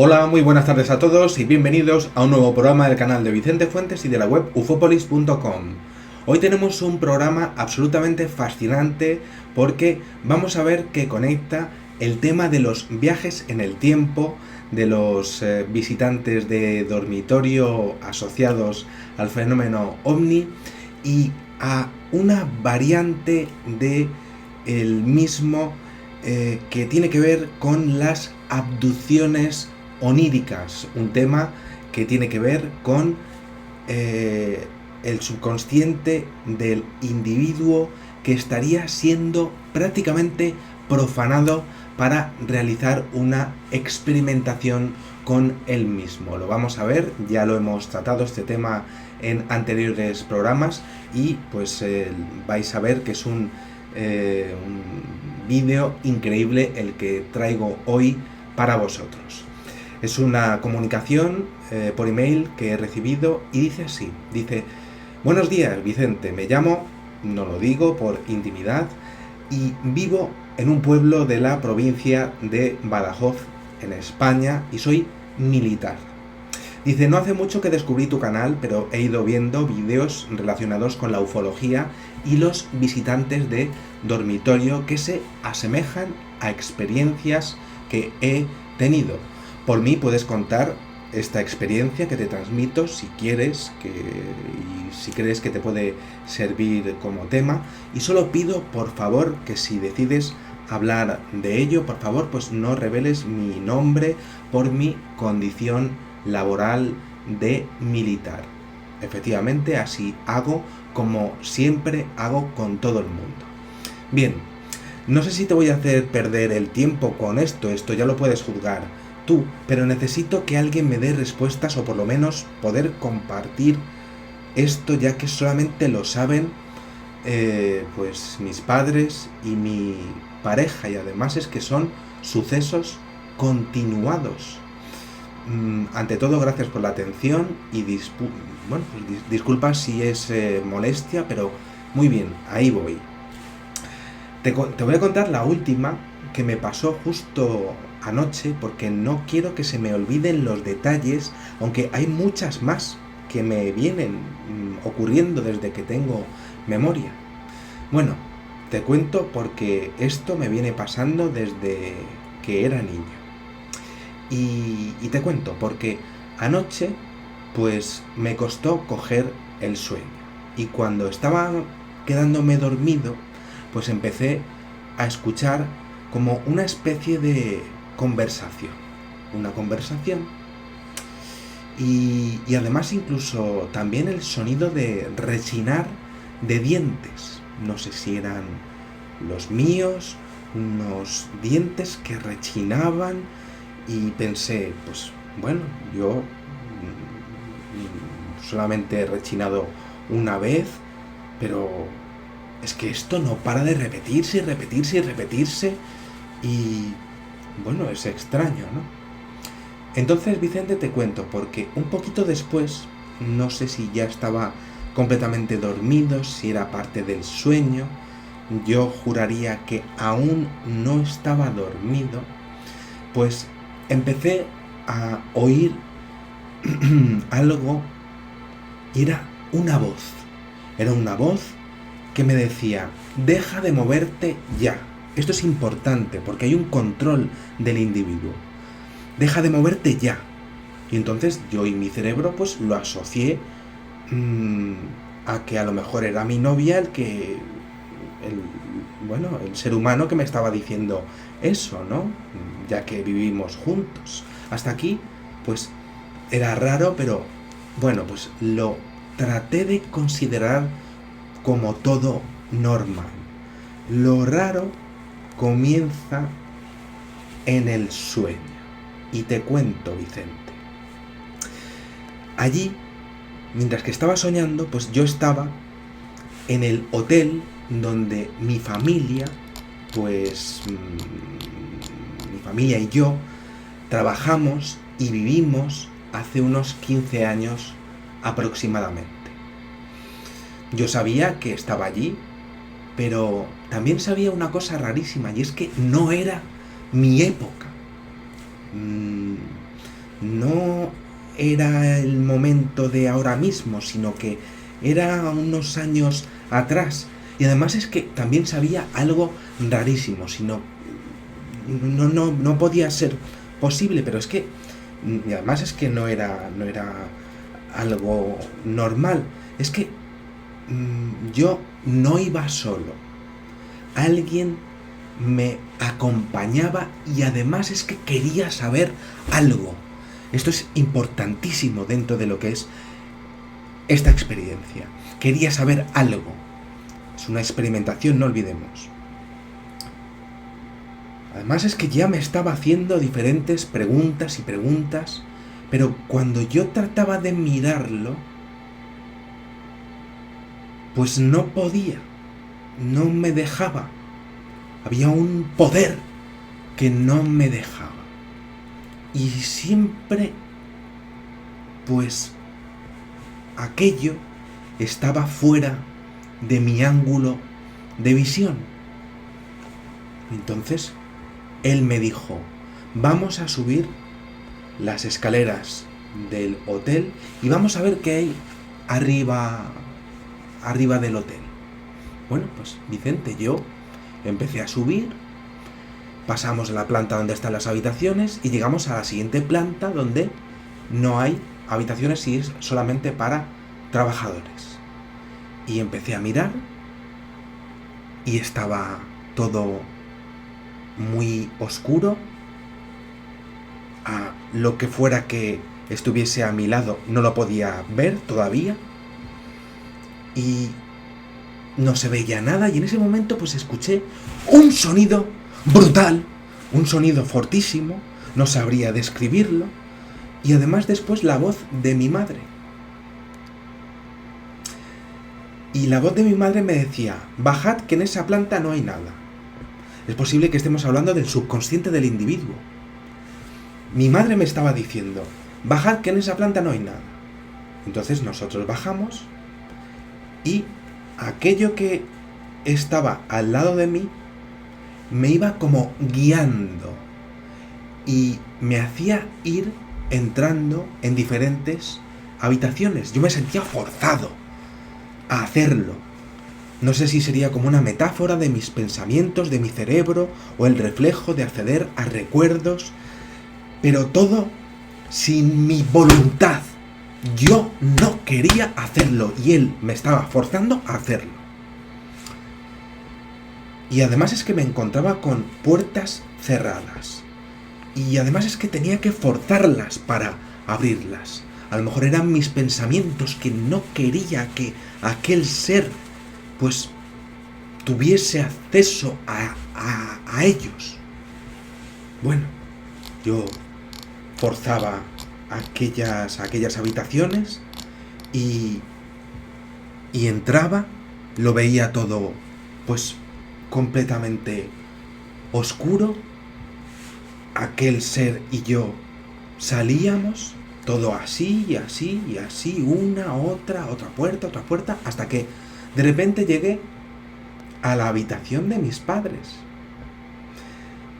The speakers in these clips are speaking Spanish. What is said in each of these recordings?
Hola, muy buenas tardes a todos y bienvenidos a un nuevo programa del canal de Vicente Fuentes y de la web ufopolis.com. Hoy tenemos un programa absolutamente fascinante porque vamos a ver que conecta el tema de los viajes en el tiempo, de los visitantes de dormitorio asociados al fenómeno OVNI y a una variante de el mismo que tiene que ver con las abducciones oníricas, un tema que tiene que ver con el subconsciente del individuo que estaría siendo prácticamente profanado para realizar una experimentación con él mismo. Lo vamos a ver, ya lo hemos tratado este tema en anteriores programas y pues vais a ver que es un vídeo increíble el que traigo hoy para vosotros. Es una comunicación por email que he recibido y dice así, dice: buenos días Vicente, me llamo, no lo digo por intimidad, y vivo en un pueblo de la provincia de Badajoz, en España, y soy militar. Dice, no hace mucho que descubrí tu canal, pero he ido viendo vídeos relacionados con la ufología y los visitantes de dormitorio que se asemejan a experiencias que he tenido. Por mí puedes contar esta experiencia que te transmito si quieres y si crees que te puede servir como tema, y solo pido por favor que si decides hablar de ello, por favor pues no reveles mi nombre por mi condición laboral de militar. Efectivamente, así hago como siempre hago con todo el mundo. Bien, no sé si te voy a hacer perder el tiempo con esto ya lo puedes juzgar tú, pero necesito que alguien me dé respuestas o por lo menos poder compartir esto, ya que solamente lo saben pues mis padres y mi pareja, y además es que son sucesos continuados. Ante todo, gracias por la atención y disculpa si es molestia, pero muy bien, ahí voy. Te voy a contar la última que me pasó justo anoche, porque no quiero que se me olviden los detalles, aunque hay muchas más que me vienen ocurriendo desde que tengo memoria. Bueno, te cuento porque esto me viene pasando desde que era niño. Y te cuento porque anoche pues me costó coger el sueño, y cuando estaba quedándome dormido pues empecé a escuchar como una especie de conversación, y además incluso también el sonido de rechinar de dientes. No sé si eran los míos, unos dientes que rechinaban, y pensé, pues bueno, yo solamente he rechinado una vez, pero es que esto no para de repetirse y repetirse y repetirse, y bueno, es extraño, ¿no? Entonces, Vicente, te cuento, porque un poquito después, no sé si ya estaba completamente dormido, si era parte del sueño, yo juraría que aún no estaba dormido, pues empecé a oír algo, y era una voz que me decía: deja de moverte ya. Esto es importante porque hay un control del individuo. Deja de moverte ya. Y entonces yo y mi cerebro pues lo asocié a que a lo mejor era mi novia el ser humano que me estaba diciendo eso, ¿no? Ya que vivimos juntos. Hasta aquí pues era raro, pero bueno, pues lo traté de considerar como todo normal. Lo raro comienza en el sueño. Y te cuento, Vicente. Allí, mientras que estaba soñando, pues yo estaba en el hotel donde mi familia, pues mi familia y yo trabajamos y vivimos hace unos 15 años aproximadamente. Yo sabía que estaba allí, pero también sabía una cosa rarísima, y es que no era mi época. no era el momento de ahora mismo, sino que era unos años atrás. Y además es que también sabía algo rarísimo, sino no podía ser posible, pero es que, y además es que no era algo normal, es que yo no iba solo, alguien me acompañaba y además es que quería saber algo. Esto es importantísimo dentro de lo que es esta experiencia. Quería saber algo. Es una experimentación, no olvidemos. Además es que ya me estaba haciendo diferentes preguntas y preguntas, pero cuando yo trataba de mirarlo, pues no podía, no me dejaba. Había un poder que no me dejaba. Y siempre, pues, aquello estaba fuera de mi ángulo de visión. Entonces, él me dijo, vamos a subir las escaleras del hotel y vamos a ver qué hay arriba del hotel. Bueno, pues Vicente, yo empecé a subir, pasamos a la planta donde están las habitaciones y llegamos a la siguiente planta donde no hay habitaciones y es solamente para trabajadores. Y empecé a mirar y estaba todo muy oscuro. A lo que fuera que estuviese a mi lado no lo podía ver todavía y no se veía nada, y en ese momento pues escuché un sonido brutal, un sonido fortísimo, no sabría describirlo, y además después la voz de mi madre. Y la voz de mi madre me decía, bajad que en esa planta no hay nada. Es posible que estemos hablando del subconsciente del individuo. Mi madre me estaba diciendo, bajad que en esa planta no hay nada. Entonces nosotros bajamos y aquello que estaba al lado de mí me iba como guiando y me hacía ir entrando en diferentes habitaciones. Yo me sentía forzado a hacerlo. No sé si sería como una metáfora de mis pensamientos, de mi cerebro, o el reflejo de acceder a recuerdos, pero todo sin mi voluntad. Yo no quería hacerlo y él me estaba forzando a hacerlo. Y además es que me encontraba con puertas cerradas. Y además es que tenía que forzarlas para abrirlas. A lo mejor eran mis pensamientos que no quería que aquel ser pues tuviese acceso a ellos. Bueno, yo forzaba aquellas habitaciones y entraba, lo veía todo pues completamente oscuro. Aquel ser y yo salíamos, todo así y así y así, una, otra puerta, hasta que de repente llegué a la habitación de mis padres.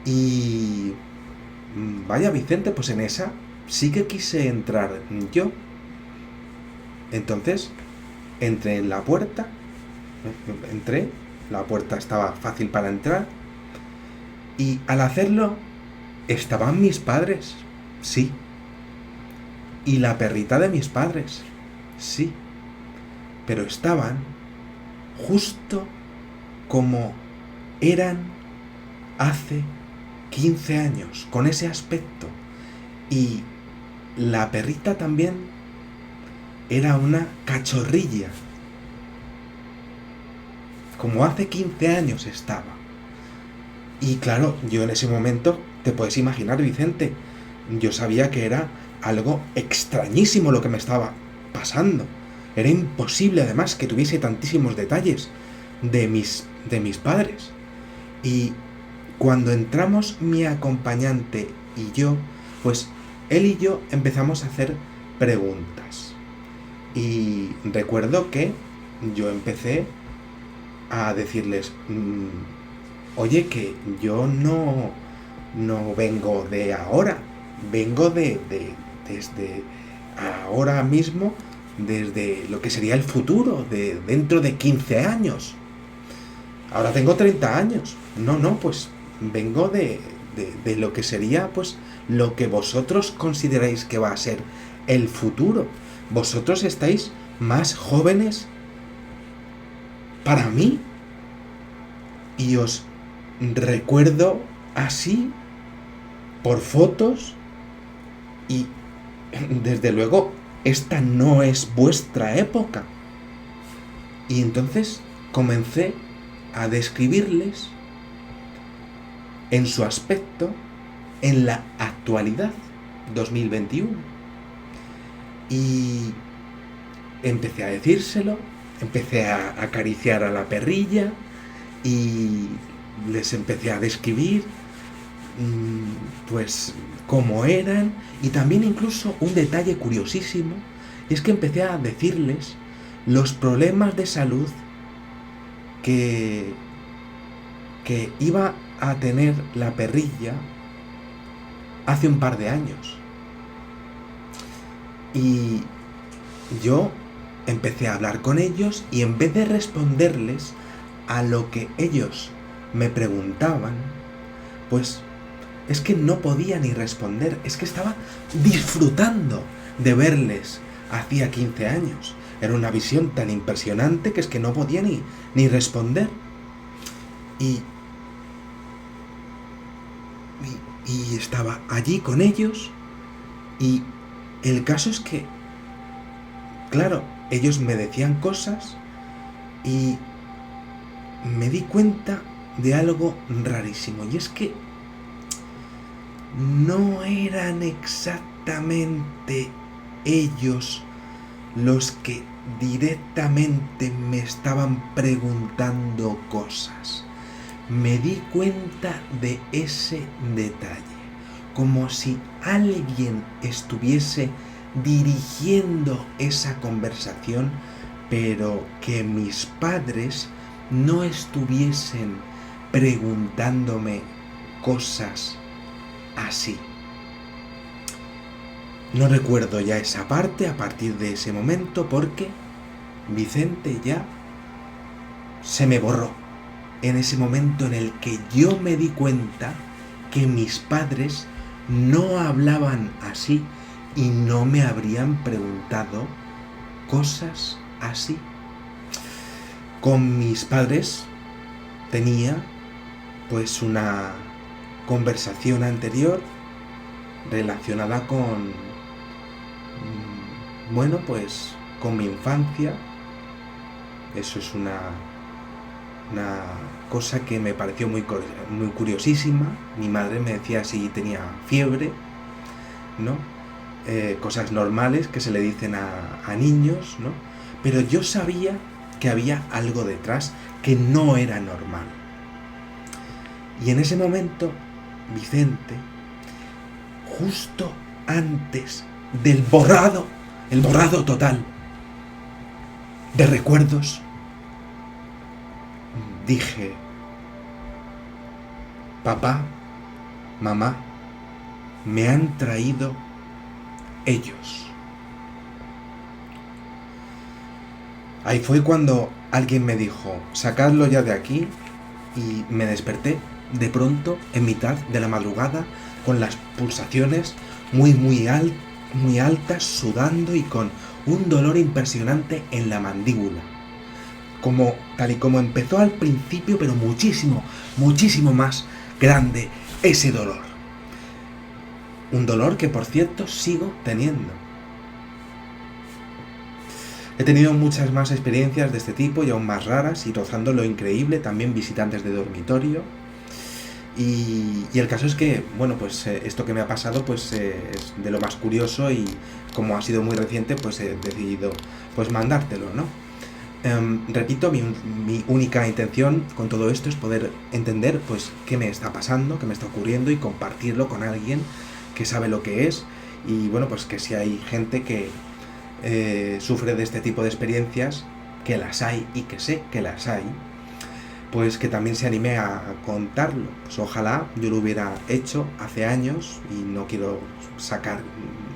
Y vaya Vicente, pues en esa sí que quise entrar yo. Entonces entré en la puerta, la puerta estaba fácil para entrar y al hacerlo estaban mis padres, sí. Y la perrita de mis padres, sí. Pero estaban justo como eran hace 15 años, con ese aspecto. Y la perrita también era una cachorrilla, como hace 15 años estaba. Y claro, yo en ese momento, te puedes imaginar, Vicente, yo sabía que era algo extrañísimo lo que me estaba pasando. Era imposible además que tuviese tantísimos detalles de mis padres. Y cuando entramos mi acompañante y yo, pues él y yo empezamos a hacer preguntas. Y recuerdo que yo empecé a decirles, oye, que yo no vengo de ahora, vengo de desde ahora mismo, desde lo que sería el futuro, de dentro de 15 años. Ahora tengo 30 años. No, pues vengo de lo que sería, pues, lo que vosotros consideráis que va a ser el futuro. Vosotros estáis más jóvenes para mí. Y os recuerdo así, por fotos, y desde luego, esta no es vuestra época. Y entonces comencé a describirles en su aspecto en la actualidad 2021. Y empecé a decírselo, empecé a acariciar a la perrilla y les empecé a describir pues cómo eran, y también incluso un detalle curiosísimo es que empecé a decirles los problemas de salud que iba a tener la perrilla hace un par de años. Y yo empecé a hablar con ellos, y en vez de responderles a lo que ellos me preguntaban, pues es que no podía ni responder, es que estaba disfrutando de verles hacía 15 años. Era una visión tan impresionante que es que no podía ni responder. Y estaba allí con ellos, y el caso es que, claro, ellos me decían cosas y me di cuenta de algo rarísimo, y es que no eran exactamente ellos los que directamente me estaban preguntando cosas. Me di cuenta de ese detalle, como si alguien estuviese dirigiendo esa conversación, pero que mis padres no estuviesen preguntándome cosas así. No recuerdo ya esa parte a partir de ese momento, porque Vicente ya se me borró en ese momento en el que yo me di cuenta que mis padres no hablaban así y no me habrían preguntado cosas así. Con mis padres tenía pues una conversación anterior relacionada con, bueno, pues con mi infancia. Eso es una cosa que me pareció muy curiosísima. Mi madre me decía si tenía fiebre, ¿no? Cosas normales que se le dicen a niños, ¿no? Pero yo sabía que había algo detrás que no era normal. Y en ese momento, Vicente, justo antes del borrado, el borrado total de recuerdos, dije: papá, mamá, me han traído ellos. Ahí fue cuando alguien me dijo: sacadlo ya de aquí, y me desperté de pronto en mitad de la madrugada con las pulsaciones muy altas, sudando y con un dolor impresionante en la mandíbula. Tal y como empezó al principio, pero muchísimo más grande ese dolor. Un dolor que, por cierto, sigo teniendo. He tenido muchas más experiencias de este tipo y aún más raras, y rozando lo increíble, también visitantes de dormitorio. Y el caso es que, bueno, pues esto que me ha pasado pues es de lo más curioso, y como ha sido muy reciente, pues he decidido pues mandártelo, ¿no? Repito, mi única intención con todo esto es poder entender pues qué me está pasando, qué me está ocurriendo, y compartirlo con alguien que sabe lo que es. Y bueno, pues que si hay gente que sufre de este tipo de experiencias, que las hay y que sé que las hay, pues que también se anime a contarlo. Pues ojalá yo lo hubiera hecho hace años, y no quiero sacar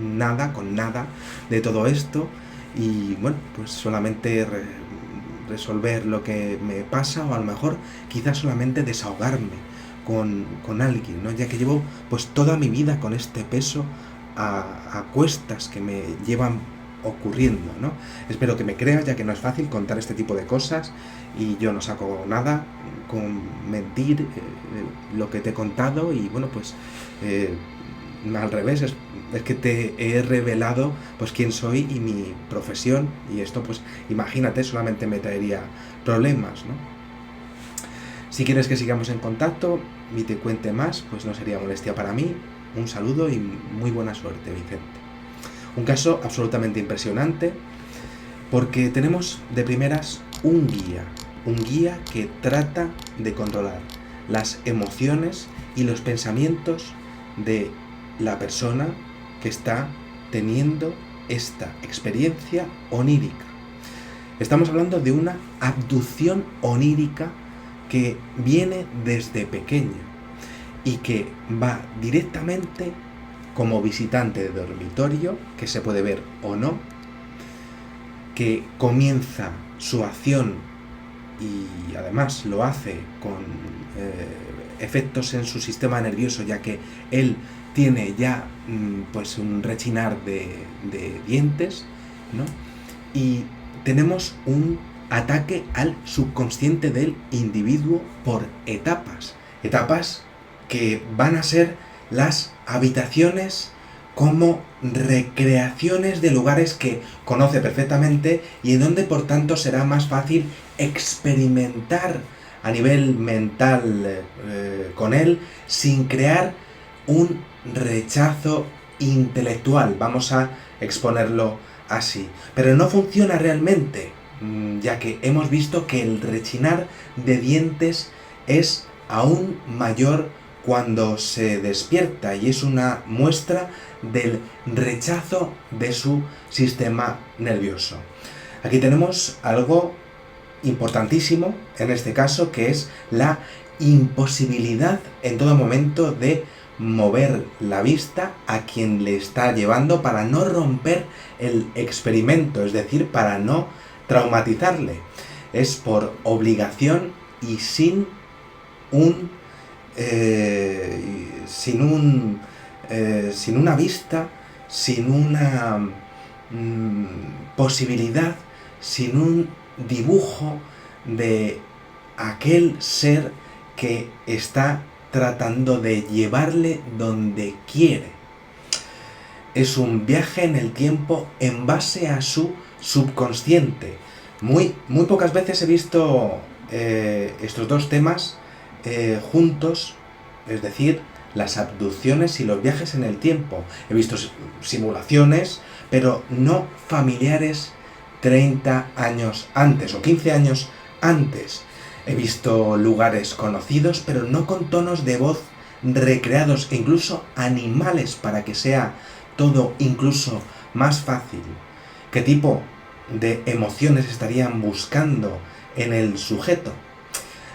nada, con nada de todo esto y bueno, pues solamente resolver lo que me pasa o a lo mejor quizás solamente desahogarme con alguien, ¿no? Ya que llevo pues toda mi vida con este peso a cuestas que me llevan ocurriendo, ¿no? Espero que me creas, ya que no es fácil contar este tipo de cosas y yo no saco nada con mentir lo que te he contado y bueno, pues al revés, es que te he revelado pues quién soy y mi profesión y esto pues imagínate, solamente me traería problemas, ¿no? Si quieres que sigamos en contacto y te cuente más, pues no sería molestia para mí. Un saludo y muy buena suerte, Vicente. Un caso absolutamente impresionante porque tenemos de primeras un guía que trata de controlar las emociones y los pensamientos de la persona que está teniendo esta experiencia onírica. Estamos hablando de una abducción onírica que viene desde pequeño y que va directamente como visitante de dormitorio, que se puede ver o no, que comienza su acción y además lo hace con efectos en su sistema nervioso, ya que él tiene ya pues un rechinar de dientes, ¿no? Y tenemos un ataque al subconsciente del individuo por etapas que van a ser las habitaciones como recreaciones de lugares que conoce perfectamente y en donde por tanto será más fácil experimentar a nivel mental con él sin crear un rechazo intelectual, vamos a exponerlo así. Pero no funciona realmente, ya que hemos visto que el rechinar de dientes es aún mayor cuando se despierta y es una muestra del rechazo de su sistema nervioso. Aquí tenemos algo importantísimo en este caso, que es la imposibilidad en todo momento de mover la vista a quien le está llevando para no romper el experimento, es decir, para no traumatizarle. Es por obligación y sin una vista, sin una posibilidad, sin un dibujo de aquel ser que está tratando de llevarle donde quiere. Es un viaje en el tiempo en base a su subconsciente. Muy pocas veces he visto estos dos temas juntos, es decir, las abducciones y los viajes en el tiempo. He visto simulaciones, pero no familiares 30 años antes o 15 años antes. He visto lugares conocidos, pero no con tonos de voz recreados, e incluso animales para que sea todo incluso más fácil. ¿Qué tipo de emociones estarían buscando en el sujeto?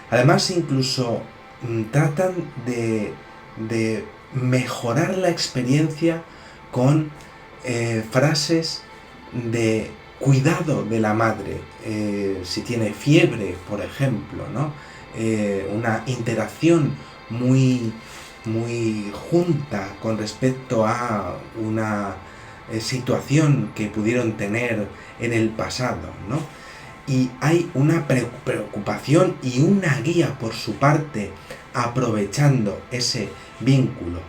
Además, incluso tratan de mejorar la experiencia con frases de cuidado de la madre, si tiene fiebre, por ejemplo, ¿no? Una interacción muy junta con respecto a una situación que pudieron tener en el pasado, ¿no? Y hay una preocupación y una guía por su parte aprovechando ese vínculo.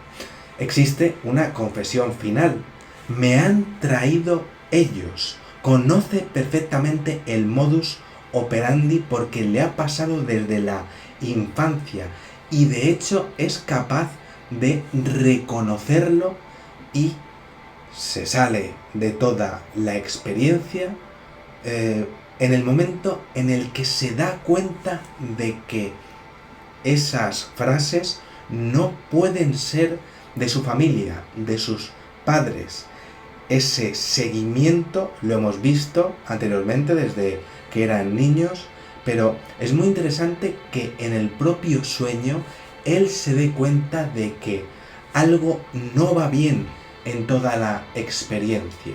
Existe una confesión final. Me han traído ellos. Conoce perfectamente el modus operandi porque le ha pasado desde la infancia y de hecho es capaz de reconocerlo y se sale de toda la experiencia en el momento en el que se da cuenta de que esas frases no pueden ser de su familia, de sus padres. Ese seguimiento lo hemos visto anteriormente desde que eran niños, pero es muy interesante que en el propio sueño él se dé cuenta de que algo no va bien en toda la experiencia.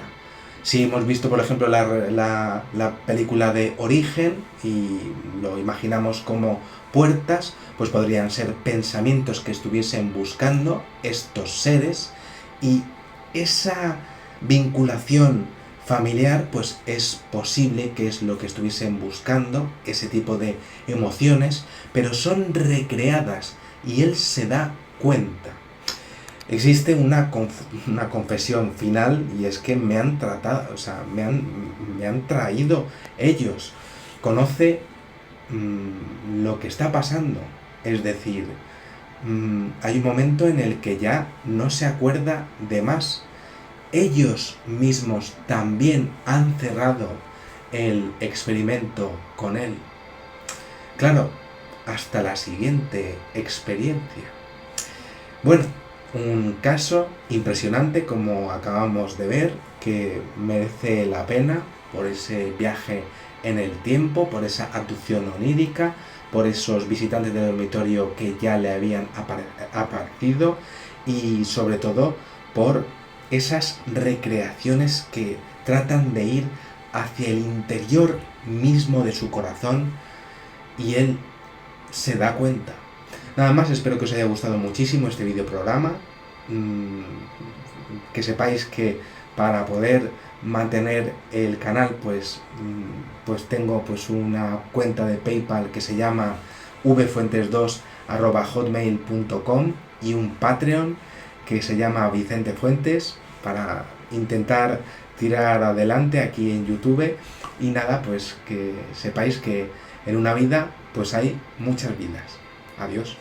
Si hemos visto, por ejemplo, la película de Origen y lo imaginamos como puertas, pues podrían ser pensamientos que estuviesen buscando estos seres, y esa vinculación familiar pues es posible que es lo que estuviesen buscando, ese tipo de emociones, pero son recreadas y él se da cuenta. Existe una confesión final, y es que me han tratado, o sea, me han traído ellos. Conoce lo que está pasando. Es decir, hay un momento en el que ya no se acuerda de más. Ellos mismos también han cerrado el experimento con él. Claro, hasta la siguiente experiencia. Bueno, un caso impresionante, como acabamos de ver, que merece la pena por ese viaje en el tiempo, por esa abducción onírica, por esos visitantes de dormitorio que ya le habían aparecido, y sobre todo por esas recreaciones que tratan de ir hacia el interior mismo de su corazón, y él se da cuenta. Nada más, espero que os haya gustado muchísimo este videoprograma. Que sepáis que para poder mantener el canal pues tengo pues una cuenta de PayPal que se llama vfuentes2@hotmail.com y un Patreon que se llama Vicente Fuentes, para intentar tirar adelante aquí en YouTube. Y nada, pues que sepáis que en una vida pues hay muchas vidas. Adiós.